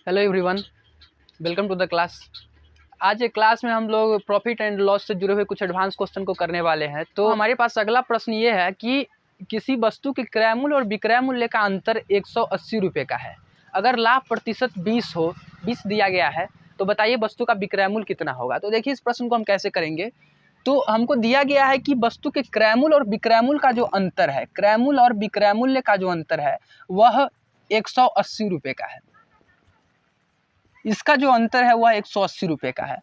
Hello everyone, welcome to the class. आज एक class में हम लोग प्रॉफिट एंड लॉस से जुड़े हुए कुछ एडवांस क्वेश्चन को करने वाले हैं। तो हमारे पास अगला प्रश्न ये है कि किसी वस्तु के क्रय मूल्य और विक्रय मूल्य का अंतर 180 रुपये का है। अगर लाभ प्रतिशत 20 हो, 20 दिया गया है, तो बताइए वस्तु का विक्रय मूल्य कितना होगा। तो देखिए इस प्रश्न को हम कैसे करेंगे। तो हमको दिया गया है कि वस्तु के क्रय मूल्य और विक्रय मूल्य का जो अंतर है, क्रय मूल्य और विक्रय मूल्य का जो अंतर है वह 180 रुपये का है। इसका जो अंतर है वह 180 रुपये का है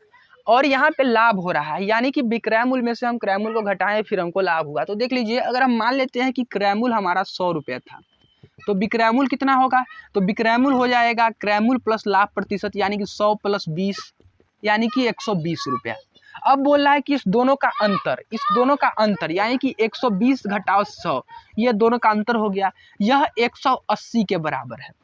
और यहाँ पे लाभ हो रहा है, यानी कि विक्रय मूल्य में से हम क्रय मूल्य को घटाएं फिर हमको लाभ हुआ। तो देख लीजिए, अगर हम मान लेते हैं कि क्रय मूल्य हमारा 100 रुपये था, तो विक्रय मूल्य कितना होगा। तो विक्रय मूल्य हो जाएगा क्रय मूल्य प्लस लाभ प्रतिशत, यानी कि 100 प्लस 20 यानी कि 120 रुपया। अब बोल रहा है कि इस दोनों का अंतर यानी कि 120 घटाओ 100, ये दोनों का अंतर हो गया, यह 180 के बराबर है।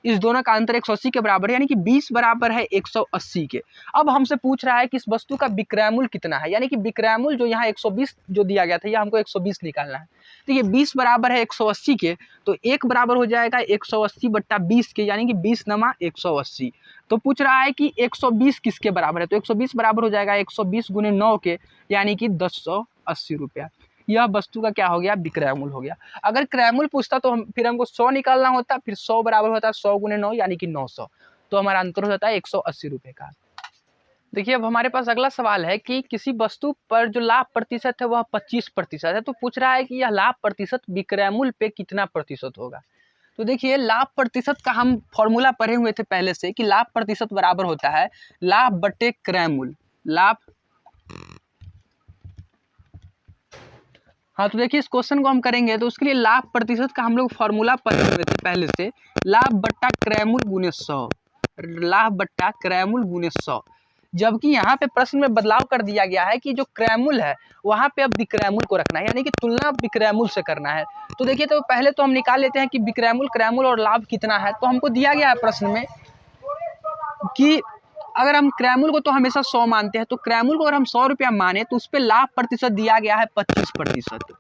इस दोनों का अंतर 180 के बराबर है, यानी कि 20 बराबर है 180 के। अब हमसे पूछ रहा है कि इस वस्तु का विक्रय मूल्य कितना है, यानी कि विक्रय मूल्य जो यहाँ 120 जो दिया गया था, यह हमको 120 निकालना है। तो ये 20 बराबर है 180 के, तो एक बराबर हो जाएगा 180 बट्टा 20 के, यानी कि 20 नमा 180। तो पूछ रहा है कि 120 किसके बराबर है, तो 120 बराबर हो जाएगा 120 गुने 9 के, यानी कि 1080 रुपया। यह वस्तु का क्या हो गया, विक्रय मूल्य हो गया। अगर क्रय मूल्य पूछता तो फिर हमको 100 निकालना होता, फिर 100 बराबर होता है 100 गुने 9 यानी कि 900। तो हमारा अंतर हो जाता है 180 रुपये का। देखिए अब हमारे पास अगला सवाल है कि किसी वस्तु पर जो लाभ प्रतिशत है वह 25% है। तो पूछ रहा है कि यह लाभ प्रतिशत विक्रय मूल्य पे कितना प्रतिशत होगा। तो देखिए लाभ प्रतिशत का हम फॉर्मूला पढ़े हुए थे पहले से कि लाभ प्रतिशत बराबर होता है लाभ बटे क्रय मूल्य। लाभ, हाँ तो देखिए इस क्वेश्चन को हम करेंगे तो उसके लिए लाभ प्रतिशत का हम लोग फॉर्मूला पढ़े हुए थे पहले से, लाभ बट्टा क्रय मूल्य गुने 100, लाभ बट्टा क्रय मूल्य गुने 100। जबकि यहाँ पे प्रश्न में बदलाव कर दिया गया है कि जो क्रय मूल्य है वहाँ पे अब विक्रय मूल्य को रखना है, यानी कि तुलना विक्रय मूल्य से करना है। तो देखिए तो पहले तो हम निकाल लेते हैं कि विक्रय मूल्य, क्रय मूल्य और लाभ कितना है। तो हमको दिया गया है प्रश्न में कि अगर हम क्रय मूल्य को तो हमेशा 100 मानते हैं, तो क्रय मूल्य को अगर हम 100 रुपया माने तो उस पर लाभ प्रतिशत दिया गया है 25%।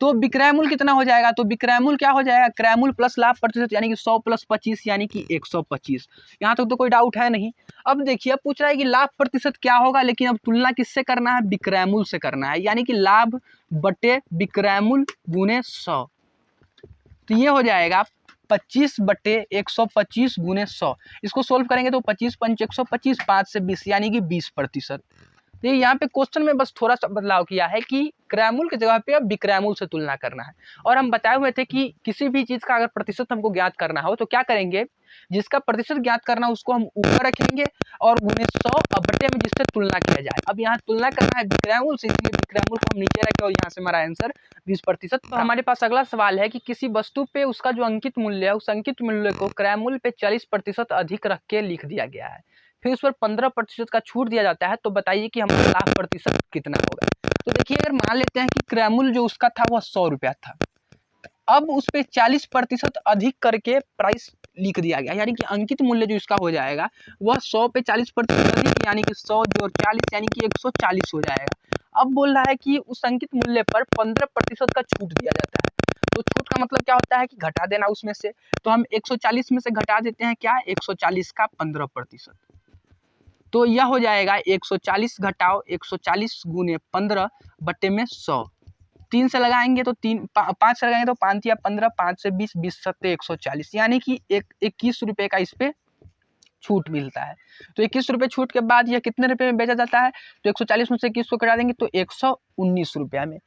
तो विक्रय मूल्य कितना हो जाएगा, तो विक्रय मूल्य क्या हो जाएगा, क्रय मूल्य प्लस लाभ प्रतिशत, यानी कि 100 प्लस 25 यानी कि 125। यहाँ तक तो कोई डाउट है नहीं। अब देखिए अब पूछ रहा है कि लाभ प्रतिशत क्या होगा, लेकिन अब तुलना किससे करना है, विक्रय मूल्य से करना है, यानी कि लाभ बटे विक्रय मूल्य गुने 100। तो ये हो जाएगा 25 बटे 125 गुने 100। इसको सोल्व करेंगे तो 25 पंच 125, 5 से 20 यानी कि 20%। तो यहाँ पे क्वेश्चन में बस थोड़ा सा बदलाव किया है कि क्रय मूल्य की जगह पे अब विक्रय मूल्य से तुलना करना है। और हम बताए हुए थे कि किसी भी चीज का अगर प्रतिशत हमको ज्ञात करना हो तो क्या करेंगे, जिसका प्रतिशत ज्ञात करना है उसको हम ऊपर रखेंगे और गुने 100 और बटे में जिससे तुलना किया जाए। अब यहाँ तुलना करना है विक्रय मूल्य से, इसलिए विक्रय मूल्य को हम नीचे रखें और यहाँ से हमारा आंसर 20%। तो हमारे पास अगला सवाल है कि किसी वस्तु पे उसका जो अंकित मूल्य है, उस अंकित मूल्य को क्रय मूल्य पे 40% अधिक रख के लिख दिया गया है, फिर उस पर 15% का छूट दिया जाता है। तो बताइए कि हमारा लाभ प्रतिशत कितना होगा। तो देखिए अगर मान लेते हैं कि क्रय मूल्य जो उसका था वह 100 रुपया था, अब उस पर 40% अधिक करके प्राइस लिख दिया गया, यानी कि अंकित मूल्य जो इसका हो जाएगा वह 100 पे 40% अधिक, यानी कि 100 जोड़ 40 यानी कि 140 हो जाएगा। अब बोल रहा है कि उस अंकित मूल्य पर 15% का छूट दिया जाता है। तो छूट का मतलब क्या होता है कि घटा देना उसमें से। तो हम 140 में से घटा देते हैं क्या, 140 का 15%। तो यह हो जाएगा 140 घटाओ 140 गुने 15 बटे में 100। 3 से लगाएंगे तो 5 से लगाएंगे तो 5 या 15, 5 से 20, 20 सत्ते 140, यानी कि 21 रुपये का इस पे छूट मिलता है। तो 21 रुपये छूट के बाद यह कितने रुपये में बेचा जाता है, तो 140 में से 21 को कटा देंगे तो 119 रुपया में।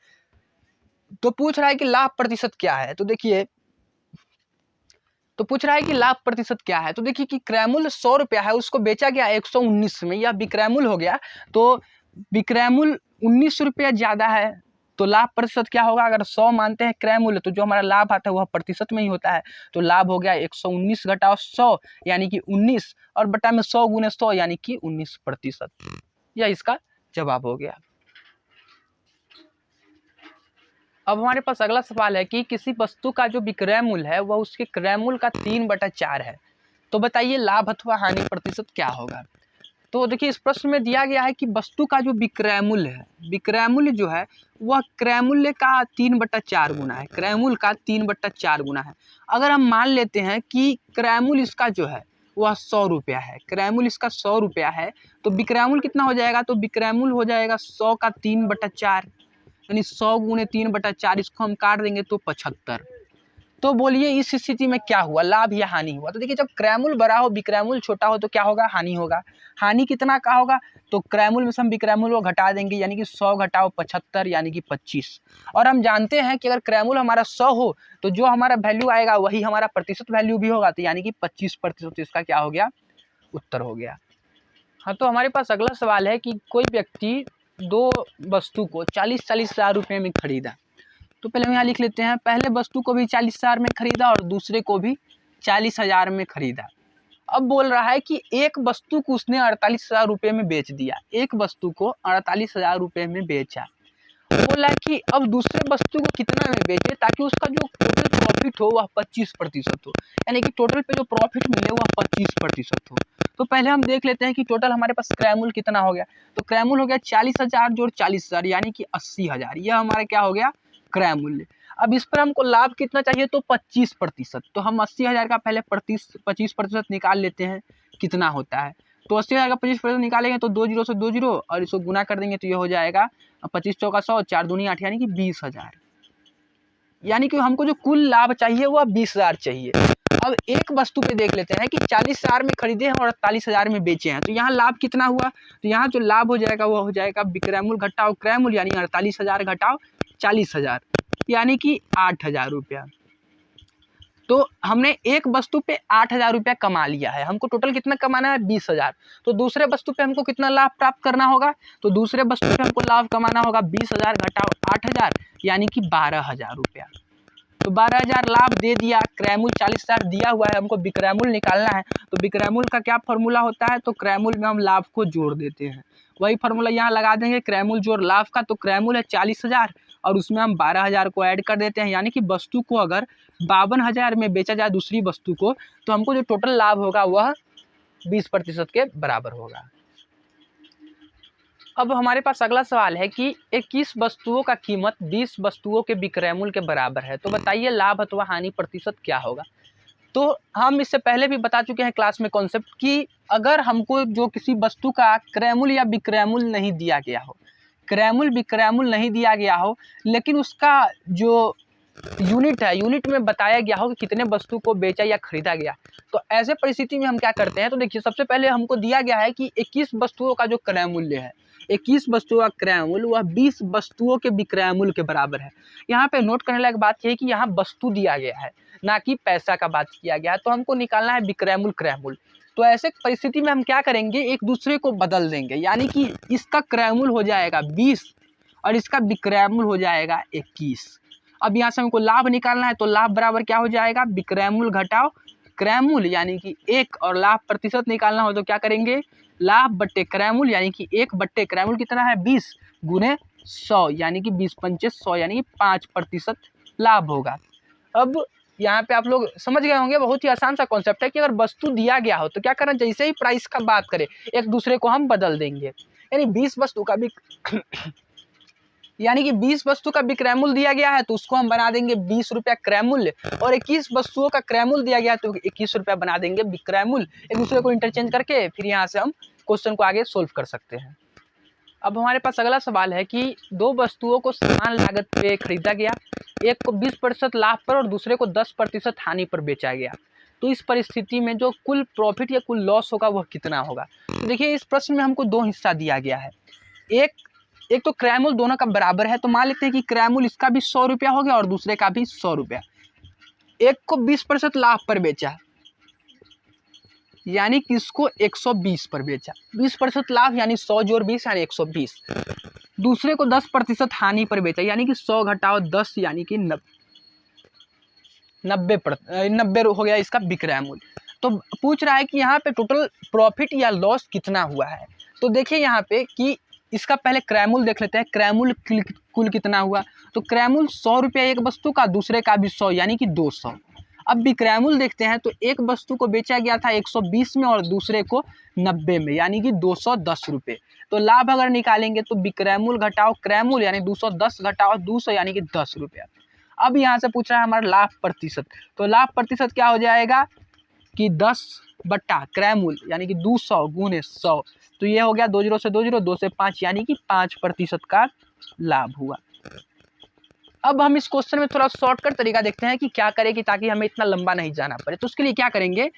तो पूछ रहा है कि लाभ प्रतिशत क्या है। तो देखिए तो पूछ रहा है कि लाभ प्रतिशत क्या है। तो देखिए कि क्रय मूल्य 100 रुपया है, उसको बेचा गया 119 में, यह विक्रय मूल्य हो गया। तो विक्रय मूल्य 19 रुपया ज्यादा है, तो लाभ प्रतिशत क्या होगा। अगर 100 मानते हैं क्रय मूल्य तो जो हमारा लाभ आता है वह प्रतिशत में ही होता है। तो लाभ हो गया 119 घटाओ 100 यानी कि 19 और बटा में 100 गुने 100 यानी कि 19%। यह इसका जवाब हो गया। अब हमारे पास अगला सवाल है कि किसी वस्तु का जो विक्रय मूल्य है वह उसके क्रय मूल्य का 3/4 है। तो बताइए लाभ अथवा हानि प्रतिशत क्या होगा। तो देखिए इस प्रश्न में दिया गया है कि वस्तु का जो विक्रय मूल्य है, विक्रय मूल्य जो है वह क्रय मूल्य का 3/4 गुना है, क्रय मूल्य का 3/4 गुना है। अगर हम मान लेते हैं कि क्रय मूल्य इसका जो है वह 100 रुपया है, क्रय मूल्य इसका 100 रुपया है, तो विक्रय मूल्य कितना हो जाएगा, तो विक्रय मूल्य हो जाएगा 100 का 3/4, यानी 100 गुणे 3/4, इसको हम काट देंगे तो 75। तो बोलिए इस स्थिति में क्या हुआ, लाभ या हानि हुआ। तो देखिए जब क्रय मूल्य बड़ा हो विक्रय मूल्य छोटा हो तो क्या होगा, हानि होगा। हानि कितना का होगा, तो क्रय मूल्य में से हम विक्रय मूल्य को घटा देंगे, यानी कि 100 घटाओ 75 यानी कि 25। और हम जानते हैं कि अगर क्रय मूल्य हमारा 100 हो तो जो हमारा वैल्यू आएगा वही हमारा प्रतिशत वैल्यू भी होगा, तो यानी कि 25%। इसका क्या हो गया, उत्तर हो गया। हाँ, तो हमारे पास अगला सवाल है कि कोई व्यक्ति दो वस्तु को 40-40 हज़ार रुपये में खरीदा। तो पहले हम यहाँ लिख लेते हैं, पहले वस्तु को भी 40 हज़ार में खरीदा और दूसरे को भी 40 हज़ार में खरीदा। अब बोल रहा है कि एक वस्तु को उसने 48 हज़ार रुपये में बेच दिया, एक वस्तु को 48 हज़ार रुपये में बेचा। बोल रहा है कि अब दूसरे वस्तु को कितना में बेचे ताकि उसका जो टोटल प्रॉफिट हो वह 25% हो, यानी कि टोटल पे जो प्रॉफिट मिले वह 25% हो। तो पहले हम देख लेते हैं कि टोटल हमारे पास क्रय मूल्य कितना हो गया। तो क्रय मूल्य हो गया 40 हज़ार जोड़ 40 हज़ार यानी कि 80 हज़ार, यह हमारा क्या हो गया, क्रय मूल्य। अब इस पर हमको लाभ कितना चाहिए, तो 25%। तो हम 80 हज़ार का पहले 25% निकाल लेते हैं, कितना होता है। तो 80 हज़ार का 25% निकालेंगे तो 2 जीरो से 2 जीरो और इसको गुना कर देंगे तो ये हो जाएगा 25 चौका 100, 4 दूनी 8 यानी कि 20 हज़ार। यानी कि हमको जो कुल लाभ चाहिए वह 20 हज़ार चाहिए। अब एक वस्तु पे देख लेते हैं कि 40 हज़ार में खरीदे हैं और 48 हज़ार में बेचे हैं, तो यहाँ लाभ कितना हुआ, तो यहाँ जो लाभ हो जाएगा वो हो जाएगा विक्रय मूल्य घटाओ क्रय मूल्य, यानी 48 हज़ार घटाओ 40 हज़ार यानी कि 8 हज़ार रुपया। तो हमने एक वस्तु पे 8 हज़ार रुपया कमा लिया है, हमको टोटल कितना कमाना है, 20 हज़ार। तो दूसरे वस्तु पे हमको कितना लाभ प्राप्त करना होगा, तो दूसरे वस्तु पे हमको लाभ कमाना होगा 20 हज़ार घटाओ 8 हज़ार यानी कि 12 हज़ार रुपया। तो 12 हज़ार लाभ दे दिया, क्रय मूल्य 40 हज़ार दिया हुआ है, हमको विक्रय मूल्य निकालना है। तो विक्रय मूल्य का क्या फॉर्मूला होता है, तो क्रय मूल्य में हम लाभ को जोड़ देते हैं, वही फॉर्मूला यहाँ लगा देंगे, क्रय मूल्य जोड़ लाभ का। तो क्रय मूल्य है 40 हज़ार और उसमें हम 12 हज़ार को ऐड कर देते हैं, यानी कि वस्तु को अगर 52 हज़ार में बेचा जाए दूसरी वस्तु को, तो हमको जो टोटल लाभ होगा वह 20% के बराबर होगा। अब हमारे पास अगला सवाल है कि 21 वस्तुओं का कीमत 20 वस्तुओं के विक्रय मूल्य के बराबर है, तो बताइए लाभ अथवा हानि प्रतिशत क्या होगा। तो हम इससे पहले भी बता चुके हैं क्लास में कॉन्सेप्ट कि अगर हमको जो किसी वस्तु का क्रय मूल्य या विक्रय मूल्य नहीं दिया गया हो, क्रय मूल्य विक्रय मूल्य नहीं दिया गया हो, लेकिन उसका जो यूनिट है, यूनिट में बताया गया हो कि कितने वस्तु को बेचा या खरीदा गया, तो ऐसे परिस्थिति में हम क्या करते हैं, तो देखिए सबसे पहले हमको दिया गया है कि 21 वस्तुओं का जो क्रय मूल्य है, 21 वस्तुओं का क्रय मूल्य वह 20 वस्तुओं के विक्रय मूल्य के बराबर है। यहाँ पे नोट करने लायक बात यह है कि यहाँ वस्तु दिया गया है, ना कि पैसा का बात किया गया है, तो हमको निकालना है विक्रय मूल्य क्रय मूल्य। तो ऐसे परिस्थिति में हम क्या करेंगे, एक दूसरे को बदल देंगे, यानी कि इसका क्रय मूल्य हो जाएगा 20 और इसका विक्रय मूल्य हो जाएगा 21। अब यहाँ से हमको लाभ निकालना है, तो लाभ बराबर क्या हो जाएगा, विक्रय मूल्य घटाओ क्रय मूल्य यानी कि 1, और लाभ प्रतिशत निकालना हो तो क्या करेंगे, लाभ बट्टे क्रय मूल्य यानी कि 1 बट्टे क्रय मूल्य कितना है 20 गुने 100 यानी कि 20 पंचे 100 यानी कि 5% लाभ होगा। अब यहाँ पे आप लोग समझ गए होंगे, बहुत ही आसान सा कॉन्सेप्ट है कि अगर वस्तु दिया गया हो तो क्या करना, जैसे ही प्राइस का बात करें एक दूसरे को हम बदल देंगे, यानी 20 वस्तु का भी यानी कि 20 वस्तु का विक्रय मूल्य दिया गया है तो उसको हम बना देंगे 20 रुपया क्रय मूल्य, और 21 वस्तुओं का क्रय मूल्य दिया गया है तो 21 रुपया बना देंगे विक्रय मूल्य, एक दूसरे को इंटरचेंज करके फिर यहाँ से हम क्वेश्चन को आगे सोल्व कर सकते हैं। अब हमारे पास अगला सवाल है कि दो वस्तुओं को समान लागत पे खरीदा गया, एक को 20% लाभ पर और दूसरे को 10% हानि पर बेचा गया, तो इस परिस्थिति में जो कुल प्रॉफिट या कुल लॉस होगा वह कितना होगा। तो देखिए इस प्रश्न में हमको दो हिस्सा दिया गया है, एक तो क्रय मूल्य दोनों का बराबर है, तो मान लेते हैं कि क्रय मूल्य इसका भी 100 रुपया हो गया और दूसरे का भी 100 रुपया। एक को 20% लाभ पर बेचा यानी कि इसको 120 पर बेचा, 20% लाभ यानी 100 जोड़ 20 यानी 120। दूसरे को 10% हानि पर बेचा यानी कि 100 घटाओ 10 यानी कि 90 हो गया इसका विक्रय मूल्य। तो पूछ रहा है कि यहाँ पे टोटल प्रॉफिट या लॉस कितना हुआ है। तो देखिए यहाँ पे कि इसका पहले क्रय मूल्य देख लेते हैं, क्रय मूल्य कुल कितना हुआ। तो क्रय मूल्य 100 रुपया एक वस्तु का, दूसरे का भी 100 यानी कि 200। अब विक्रयमूल्य देखते हैं तो एक वस्तु को बेचा गया था 120 में और दूसरे को 90 में, यानी कि 210 रुपये। तो लाभ अगर निकालेंगे तो विक्रयमूल्य घटाओ क्रयमूल्य यानी 210 घटाओ 200 यानी कि 10 रुपया। अब यहाँ से पूछ रहा है हमारा लाभ प्रतिशत, तो लाभ प्रतिशत क्या हो जाएगा कि 10 बट्टा क्रयमूल्य यानी कि 200 गुणे 100, तो ये हो गया 2 0 से 2 0 2 से 5 यानी कि 5% का लाभ हुआ। अब हम इस क्वेश्चन में थोड़ा शॉर्टकट तरीका देखते हैं कि क्या करें कि ताकि हमें इतना लंबा नहीं जाना पड़े। तो उसके लिए क्या करेंगे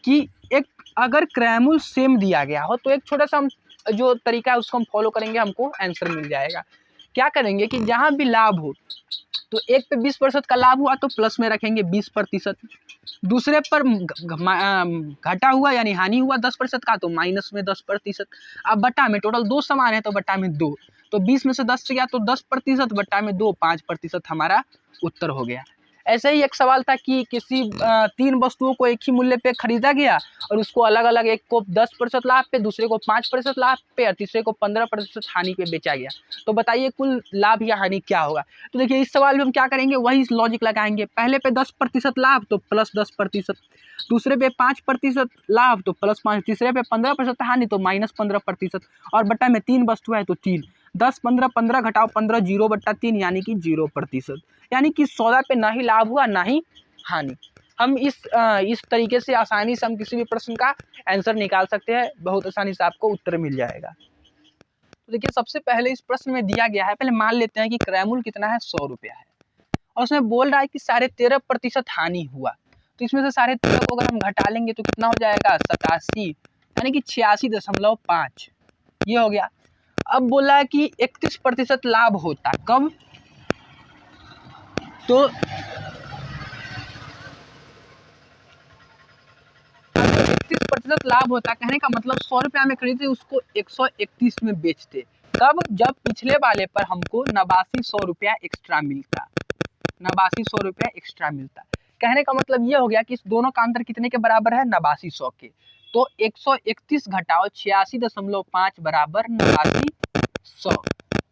कि एक अगर क्रयमूल्य सेम दिया गया हो तो एक छोटा सा हम जो तरीका है उसको हम फॉलो करेंगे, हमको आंसर मिल जाएगा। क्या करेंगे कि जहाँ भी लाभ हो तो एक पे 20% का लाभ हुआ तो प्लस में रखेंगे 20%, दूसरे पर घटा हुआ यानी हानि हुआ 10% का तो माइनस में 10%। अब बट्टा में टोटल 2 समान है तो बट्टा में 2, तो 20 में से 10 गया तो 10% बट्टा में 2 5% हमारा उत्तर हो गया। ऐसे ही एक सवाल था कि किसी 3 वस्तुओं को एक ही मूल्य पे खरीदा गया और उसको अलग अलग, एक को 10% लाभ पे, दूसरे को 5% लाभ पे और तीसरे को 15% हानि पे बेचा गया, तो बताइए कुल लाभ या हानि क्या होगा। तो देखिए इस सवाल में हम क्या करेंगे, वही लॉजिक लगाएंगे। पहले पे 10% लाभ तो प्लस 10%, दूसरे पे 5% लाभ तो प्लस 5, तीसरे पे 15% हानि तो माइनस 15%, और बट्टा में 3 वस्तु है तो 3, 10 15 15 घटाओ 15 0 बट्टा 3 यानी कि 0%, यानी कि सौदा पे ना ही लाभ हुआ ना ही हानि। हम इस तरीके से आसानी से हम किसी भी प्रश्न का आंसर निकाल सकते हैं, बहुत आसानी से आपको उत्तर मिल जाएगा। तो देखिए सबसे पहले इस प्रश्न में दिया गया है, पहले मान लेते हैं कि क्रयमूल्य कितना है 100 रुपया है और उसमें बोल रहा है कि 13.5% हानि हुआ, तो इसमें से 13.5 को अगर हम घटा लेंगे तो कितना हो जाएगा 87 यानी कि 86.5, ये हो गया। अब बोला है कि 31% लाभ होता, कब, तो 31% लाभ होता, कहने का मतलब 100 रुपया में खरीदते उसको 131 में बेचते, कब, जब पिछले वाले पर हमको 89 रुपया एक्स्ट्रा मिलता, 89 रुपया एक्स्ट्रा मिलता। कहने का मतलब ये हो गया कि इस दोनों का अंतर कितने के बराबर है 89 के, तो 131 घटाओ 86.5 बराबर 89।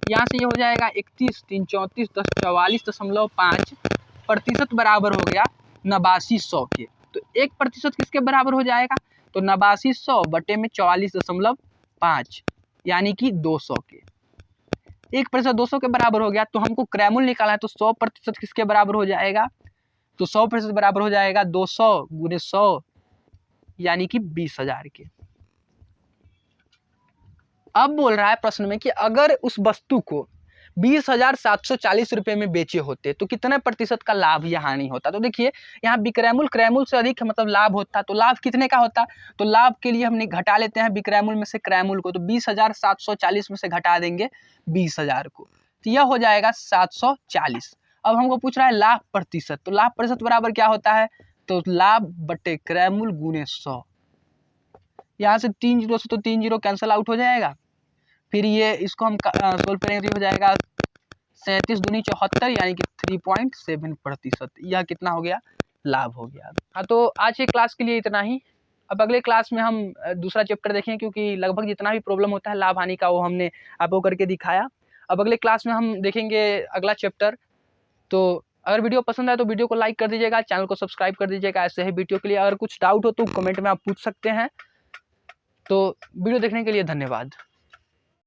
यहाँ से ये हो जाएगा 31 3 34 10 44.5% बराबर हो गया 89 के, तो 1% किसके बराबर हो जाएगा, तो 89 बटे में 44.5 यानी कि 200 के, 1% 200 के बराबर हो गया। तो हमको क्रयमूल्य निकालना है तो 100% किसके बराबर हो जाएगा, तो 100% बराबर हो जाएगा 200 गुणे 100 यानी कि 20,000 के। अब बोल रहा है प्रश्न में कि अगर उस वस्तु को 20,740 रुपये में बेचे होते तो कितने प्रतिशत का लाभ या हानि होता। तो देखिए यहाँ विक्रयमूल्य क्रयमूल्य से अधिक मतलब लाभ होता, तो लाभ कितने का होता, तो लाभ के लिए हमने घटा लेते हैं विक्रयमूल्य में से क्रयमूल्य को, तो 20,740 में से घटा देंगे 20,000 को, तो यह हो जाएगा 740। अब हमको पूछ रहा है लाभ प्रतिशत, तो लाभ प्रतिशत बराबर क्या होता है, तो लाभ बटे क्रयमूल्य गुणे 100, यहाँ से 3 0 से तो 3 0 कैंसिल आउट हो जाएगा, फिर ये इसको हम सोल्व करेंगे तो हो जाएगा 37 दूनी 74 यानी कि 3.7%, यह कितना हो गया, लाभ हो गया। हाँ तो आज के क्लास के लिए इतना ही। अब अगले क्लास में हम दूसरा चैप्टर देखें, क्योंकि लगभग जितना भी प्रॉब्लम होता है लाभ हानि का वो हमने आपको करके दिखाया। अब अगले क्लास में हम देखेंगे अगला चैप्टर। तो अगर वीडियो पसंद आए तो वीडियो को लाइक कर दीजिएगा, चैनल को सब्सक्राइब कर दीजिएगा ऐसे ही वीडियो के लिए। अगर कुछ डाउट हो तो कमेंट में आप पूछ सकते हैं। तो वीडियो देखने के लिए धन्यवाद।